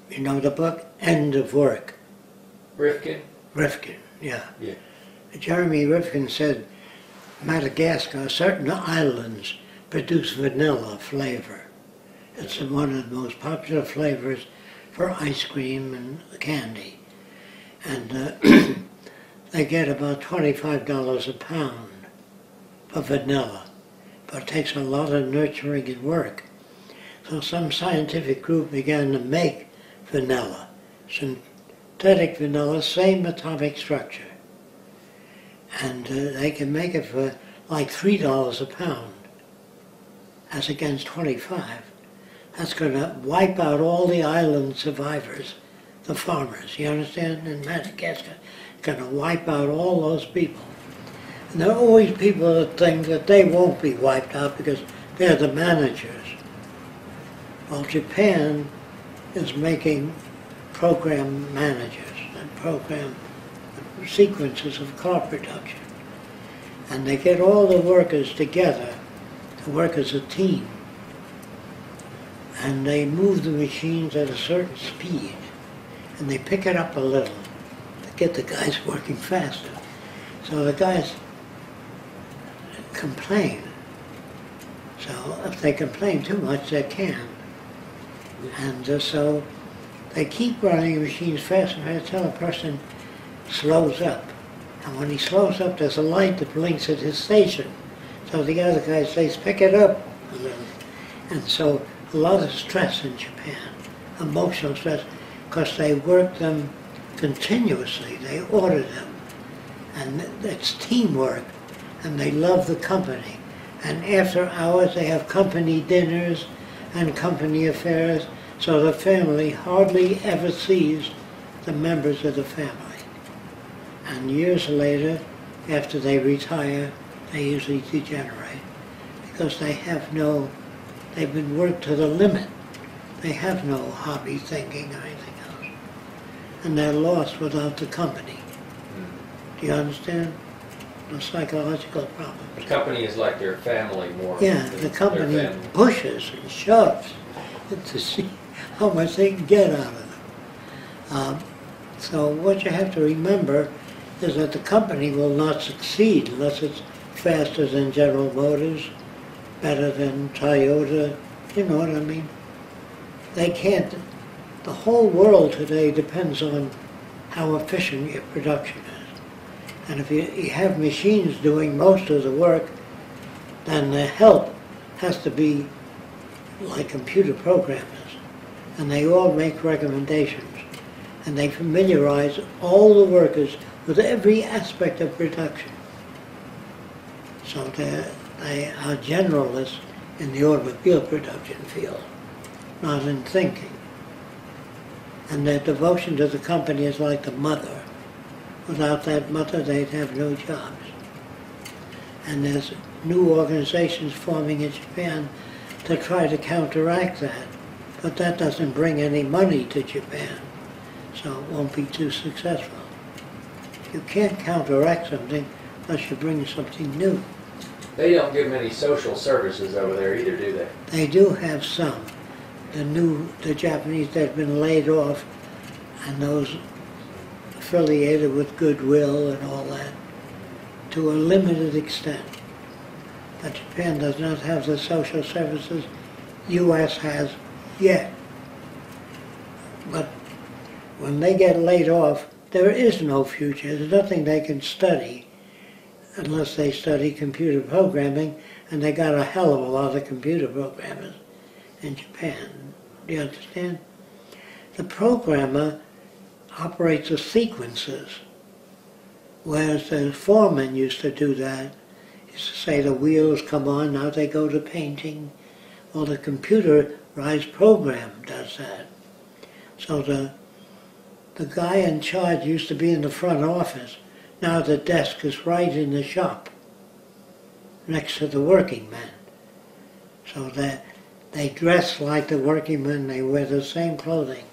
You know the book, End of Work? Rifkin? Rifkin, yeah. Yeah. Jeremy Rifkin said Madagascar, certain islands produce vanilla flavor. It's one of the most popular flavors for ice cream and candy. And they get about $25 a pound for vanilla. But it takes a lot of nurturing and work. So some scientific group began to make vanilla. Synthetic vanilla, same atomic structure. And they can make it for like $3 a pound, as against 25. That's going to wipe out all the island survivors, the farmers, you understand, in Madagascar. Going to wipe out all those people. And there are always people that think that they won't be wiped out because they're the managers. Well, Japan is making program managers and program sequences of car production. And they get all the workers together to work as a team. And they move the machines at a certain speed. And they pick it up a little to get the guys working faster. So the guys complain. So if they complain too much, they can. And so they keep running the machines faster until a person slows up. And when he slows up, there's a light that blinks at his station. So the other guy says, pick it up a little. And so a lot of stress in Japan, emotional stress, because they work them continuously. They order them. And it's teamwork. And they love the company. And after hours, they have company dinners and company affairs, so the family hardly ever sees the members of the family. And years later, after they retire, they usually degenerate because they have no, they've been worked to the limit. They have no hobby thinking or anything else. And they're lost without the company. Do you understand? The psychological problems. The company is like their family more. Yeah, the company pushes and shoves to see how much they can get out of them. So what you have to remember is that the company will not succeed unless it's faster than General Motors, better than Toyota, you know what I mean? They can't, the whole world today depends on how efficient your production is. And if you have machines doing most of the work, then the help has to be like computer programmers. And they all make recommendations. And they familiarize all the workers with every aspect of production. So they are generalists in the automobile production field, not in thinking. And their devotion to the company is like the mother. Without that mother, they'd have no jobs. And there's new organizations forming in Japan to try to counteract that. But that doesn't bring any money to Japan, so it won't be too successful. You can't counteract something unless you bring something new. They don't give many social services over there either, do they? They do have some. The Japanese that have been laid off, and those affiliated with Goodwill and all that, to a limited extent. But Japan does not have the social services U.S. has yet. But when they get laid off, there is no future. There's nothing they can study unless they study computer programming, and they got a hell of a lot of computer programmers in Japan. Do you understand? The programmer operates the sequences, whereas the foreman used to do that. He used to say the wheels come on, now they go to painting. Well, the computerized program does that. So the guy in charge used to be in the front office. Now the desk is right in the shop, next to the working men. So that they dress like the working men, they wear the same clothing.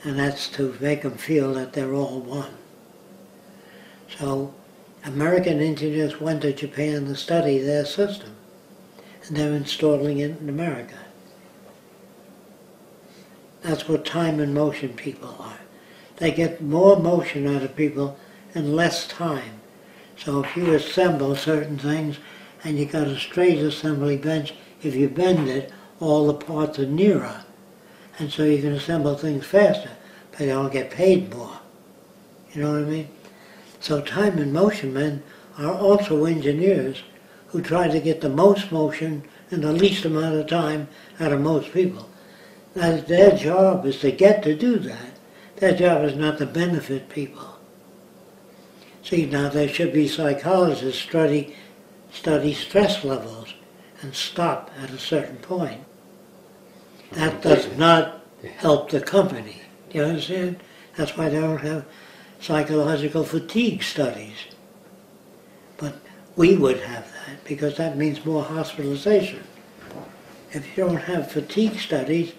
And that's to make them feel that they're all one. So American engineers went to Japan to study their system, and they're installing it in America. That's what time and motion people are. They get more motion out of people in less time. So if you assemble certain things and you got a straight assembly bench, if you bend it, all the parts are nearer. And so you can assemble things faster, but you don't get paid more. You know what I mean? So time and motion men are also engineers who try to get the most motion in the least amount of time out of most people. Now, their job is to get to do that. Their job is not to benefit people. See, now there should be psychologists study stress levels and stop at a certain point. That does not help the company. Do you understand? That's why they don't have psychological fatigue studies. But we would have that, because that means more hospitalization. If you don't have fatigue studies,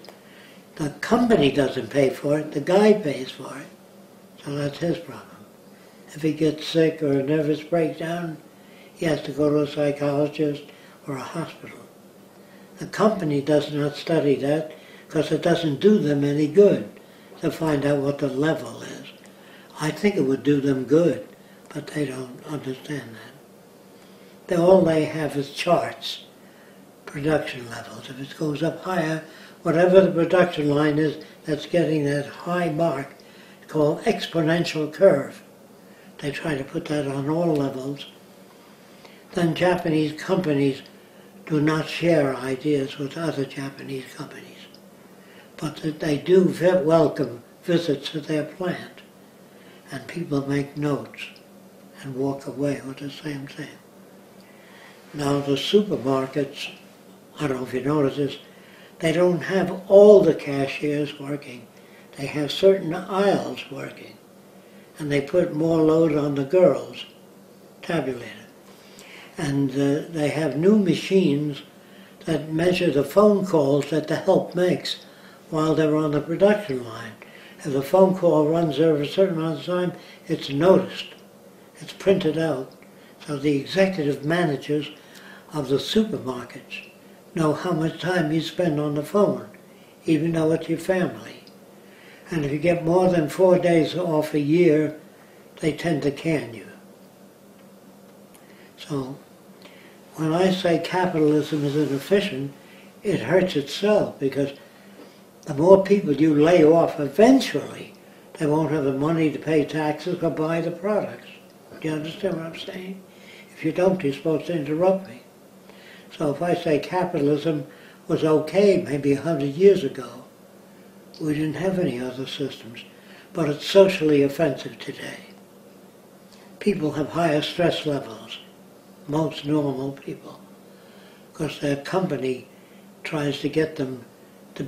the company doesn't pay for it, the guy pays for it. So that's his problem. If he gets sick or a nervous breakdown, he has to go to a psychologist or a hospital. The company does not study that because it doesn't do them any good to find out what the level is. I think it would do them good, but they don't understand that. All they have is charts, production levels. If it goes up higher, whatever the production line is that's getting that high mark, it's called exponential curve. They try to put that on all levels. Then Japanese companies do not share ideas with other Japanese companies, but that they do welcome visits to their plant, and people make notes and walk away with the same thing. Now the supermarkets, I don't know if you notice this, they don't have all the cashiers working. They have certain aisles working, and they put more load on the girls, tabulator. And they have new machines that measure the phone calls that the help makes while they're on the production line. If the phone call runs over a certain amount of time, it's noticed. It's printed out. So the executive managers of the supermarkets know how much time you spend on the phone, even though it's your family. And if you get more than 4 days off a year, they tend to can you. So when I say capitalism is inefficient, it hurts itself, because the more people you lay off, eventually they won't have the money to pay taxes or buy the products. Do you understand what I'm saying? If you don't, you're supposed to interrupt me. So if I say capitalism was okay maybe 100 years ago, we didn't have any other systems, but it's socially offensive today. People have higher stress levels, most normal people, because their company tries to get them to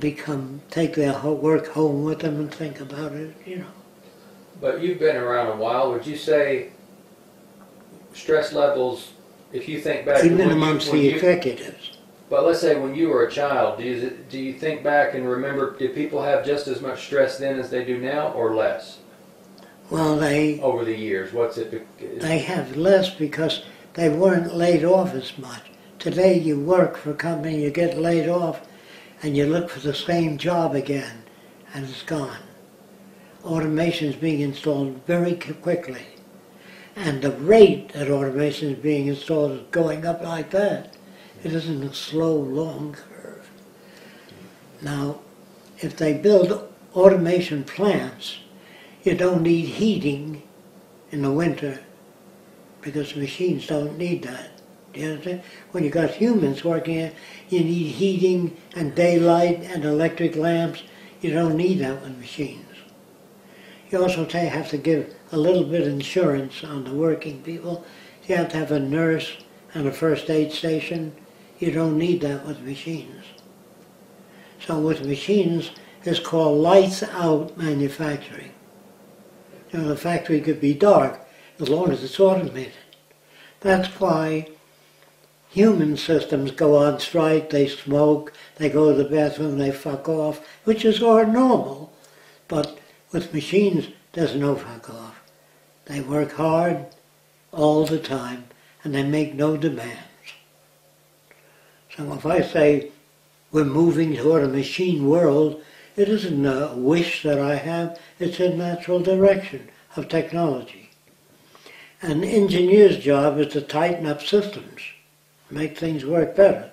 take their work home with them and think about it, you know. But you've been around a while. Would you say stress levels, if you think back... Even amongst the executives. But let's say when you were a child, do you think back and remember, did people have just as much stress then as they do now, or less? Well, over the years, they have less because they weren't laid off as much. Today you work for a company, you get laid off, and you look for the same job again, and it's gone. Automation is being installed very quickly. And the rate that automation is being installed is going up like that. It isn't a slow, long curve. Now, if they build automation plants, you don't need heating in the winter, because machines don't need that. Do you understand? When you got humans working here, you need heating and daylight and electric lamps. You don't need that with machines. You also have to give a little bit of insurance on the working people. You have to have a nurse and a first aid station. You don't need that with machines. So with machines, it's called lights out manufacturing. You know, the factory could be dark as long as it's automated. That's why human systems go on strike, they smoke, they go to the bathroom, they fuck off, which is all normal. But with machines, there's no fuck off. They work hard all the time, and they make no demands. So if I say we're moving toward a machine world, It isn't a wish that I have, it's a natural direction of technology. An engineer's job is to tighten up systems, make things work better.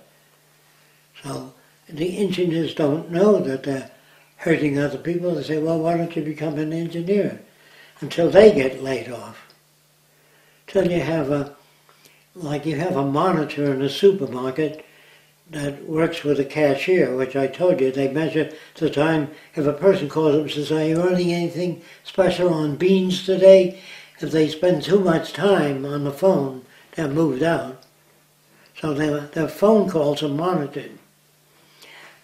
So the engineers don't know that they're hurting other people. They say, well, why don't you become an engineer? Until they get laid off. Till you have a monitor in a supermarket that works with a cashier, which I told you, they measure the time. If a person calls up and says, are you earning anything special on beans today? If they spend too much time on the phone, they're moved out. So their phone calls are monitored.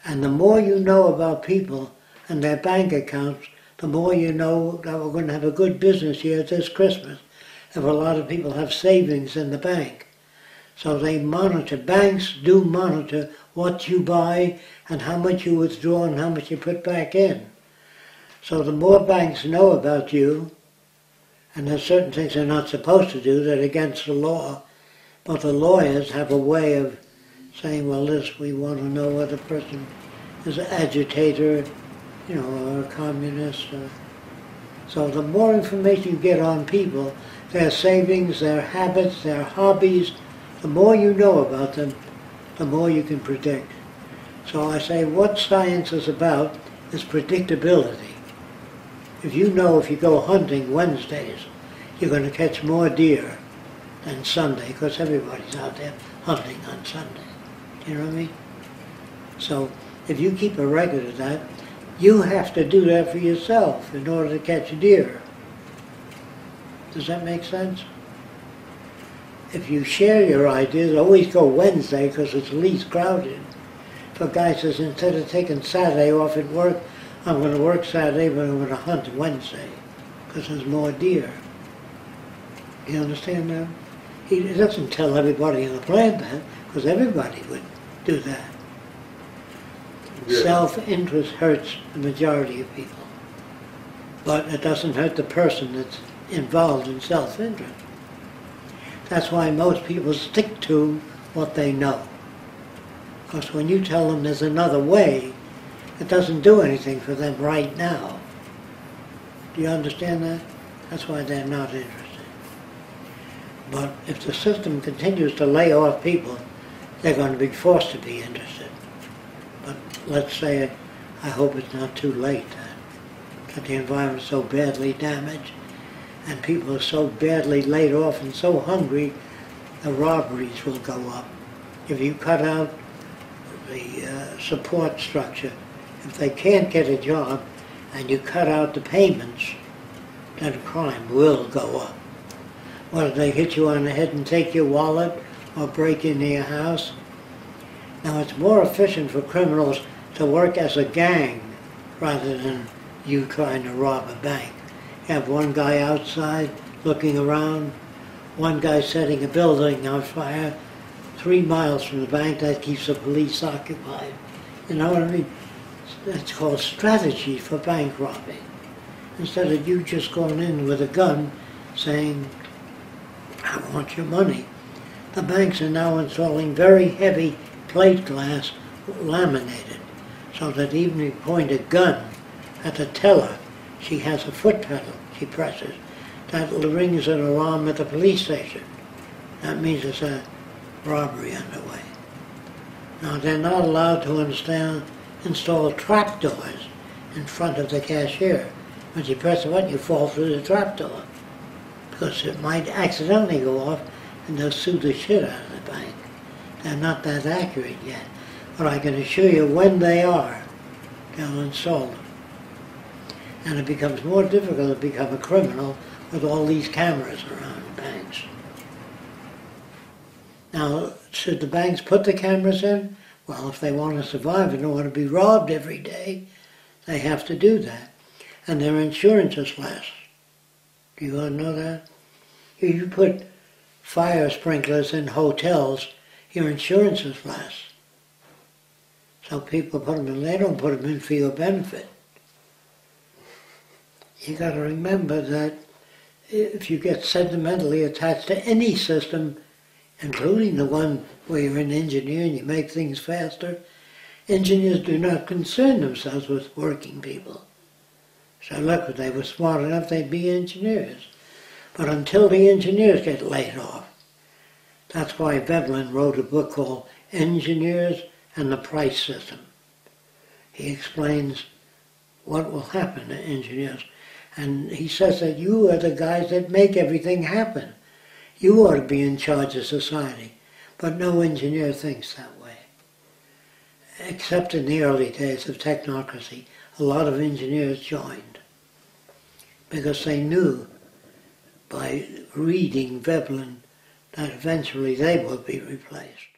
And the more you know about people and their bank accounts, the more you know that we're going to have a good business year this Christmas. If a lot of people have savings in the bank. So they monitor, banks do monitor what you buy and how much you withdraw and how much you put back in. So the more banks know about you, and there's certain things they're not supposed to do that are against the law, but the lawyers have a way of saying, well, we want to know whether a person is an agitator, or a communist. So the more information you get on people, their savings, their habits, their hobbies, the more you know about them, the more you can predict. So I say what science is about is predictability. If you know if you go hunting Wednesdays, you're going to catch more deer than Sunday, because everybody's out there hunting on Sunday. You know what I mean? So if you keep a record of that, you have to do that for yourself in order to catch deer. Does that make sense? If you share your ideas, always go Wednesday because it's least crowded. If a guy says, instead of taking Saturday off at work, I'm going to work Saturday, but I'm going to hunt Wednesday because there's more deer. You understand now? He doesn't tell everybody in the plant that, because everybody would do that. Yeah. Self-interest hurts the majority of people, but it doesn't hurt the person that's involved in self-interest. That's why most people stick to what they know. Because when you tell them there's another way, it doesn't do anything for them right now. Do you understand that? That's why they're not interested. But if the system continues to lay off people, they're going to be forced to be interested. But let's say, I hope it's not too late, that the environment is so badly damaged and people are so badly laid off and so hungry, the robberies will go up. If you cut out the support structure, if they can't get a job and you cut out the payments, then crime will go up. Whether they hit you on the head and take your wallet or break into your house. Now it's more efficient for criminals to work as a gang rather than you trying to rob a bank. You have one guy outside looking around, one guy setting a building on fire 3 miles from the bank. That keeps the police occupied. You know what I mean? That's called strategy for bank robbing. Instead of you just going in with a gun saying, I want your money. The banks are now installing very heavy plate glass laminated so that even if you point a gun at the teller, she has a foot pedal she presses. That rings an alarm at the police station. That means there's a robbery underway. Now they're not allowed to install trapdoors in front of the cashier. When you press a button, you fall through the trapdoor, because it might accidentally go off and they'll sue the shit out of the bank. They're not that accurate yet, but I can assure you when they are, they'll install them. And it becomes more difficult to become a criminal with all these cameras around the banks. Now, should the banks put the cameras in? Well, if they want to survive and don't want to be robbed every day, they have to do that. And their insurance is less. Do you want to know that? If you put fire sprinklers in hotels, your insurance is less. So people put them in, they don't put them in for your benefit. You got to remember that if you get sentimentally attached to any system, including the one where you're an engineer and you make things faster, engineers do not concern themselves with working people. So look, if they were smart enough, they'd be engineers. But until the engineers get laid off, that's why Veblen wrote a book called Engineers and the Price System. He explains what will happen to engineers. And he says that you are the guys that make everything happen. You ought to be in charge of society. But no engineer thinks that way. Except in the early days of technocracy, a lot of engineers joined because they knew by reading Veblen that eventually they would be replaced.